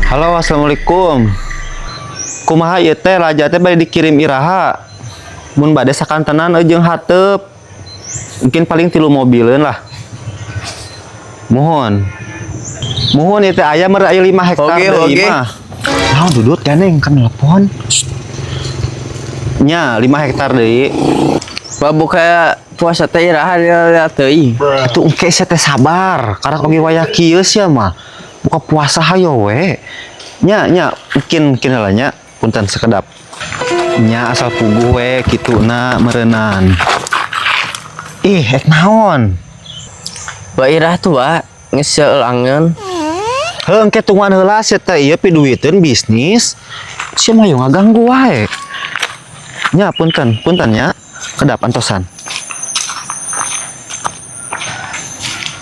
Halo, assalamualaikum. Kumaha ieu teh raja teh bade dikirim iraha. Mun bade sakantenan jeung hateup. Mungkin paling 3 mobileun lah. Mohon. Mohon ieu teh aya meureun aya 5 hektar deui mah. Naon dudut ganeng kan telepon. Nya 5 hektar deui. Babu kayak puasa teh iraha lihat teuing. Atuh engke sia teh sabar, karena oge wayah kieu sia mah. Buka puasa hayo we. Nya mungkin heula nya punten sekedap. Nya asal puguh we kituna meureunnan. Ih, ek naon? Ba irah tuh wa geus seulangeun. Heuh engke tungguan heula sia teh ieu piduiteun bisnis. Sia mah yo ngaganggu wae. Nya punten nya. Kedap antosan.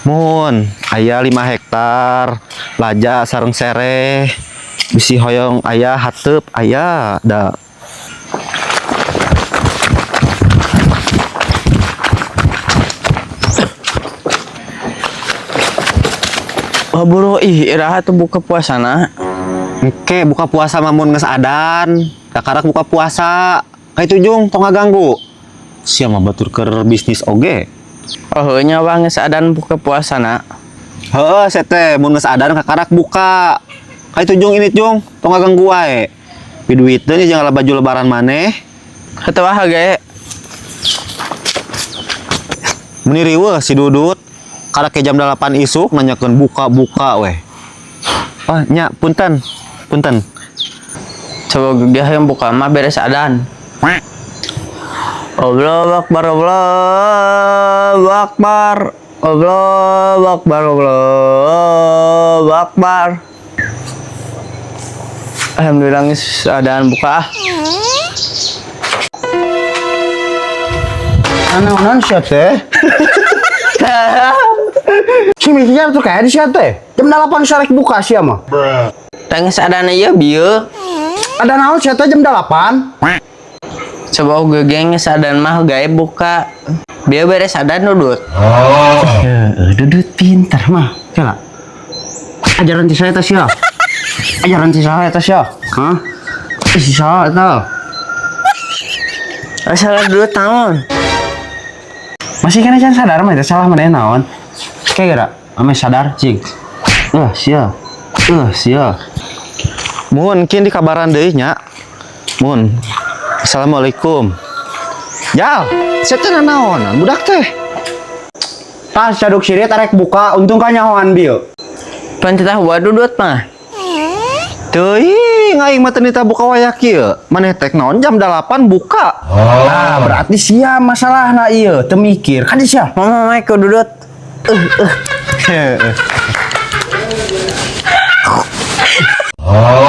Mun aya 5 hektar, laja sareng sereh, bisi hoyong aya hateup aya da. Bro, iraha tuh buka puasana. Engke buka puasa mah mun geus adan, kakarak buka puasa. Ka itu Jung tong ngaganggu. Sia mah batur keur bisnis oge. Oh, nyawa geus adan buka puasana. Heeh, saya teh mun geus adan kakarak buka. Ka itu Jung ini Jung, tong ngaganggu wae. Piduiteun jangan baju lebaran maneh. Henteu wah ge. Meni riweuh si Dudut. Kada ke jam 8 isuk nanyakeun buka-buka weh. Oh, nya punten. Coba dia yang buka mah beres adan. Allahu Akbar, Allahu Akbar, Allahu Akbar, Allahu Akbar. Alhamdulillah geus adaan buka. Naon sia teh? Si mikir tuh kayak di sia teh. Jam 8 sarek buka sia mah. Tangis adana ieu bieu. Ada naon sia teh jam 8? Coba uga geng sadan mah gawe buka. Bieu beres adan Dudut. Dudut pintar mah. Coba. Ajaran ti saya teh sia. Ajaran ti saya teh sia. Hah? Si saya teh. Asal Dudut naon? Masih kena jangan sadar mah teh salah mana naon. Kayak gara ame sadar cing. Sia. Mun kieu dikabaran deui nya. Mun. Assalamualaikum. Jal, sia teh naonan budak teh. Tas caduk sirit arek buka untung ka nyahoan bieu. Pan teh Dudut mah. Teuing aing mah teu nita buka wayah kieu. Maneh tek naon jam 8 buka. Nah, berarti sia masalahna ieu teu mikir. Kan sia. Mama ke Dudut. Oh.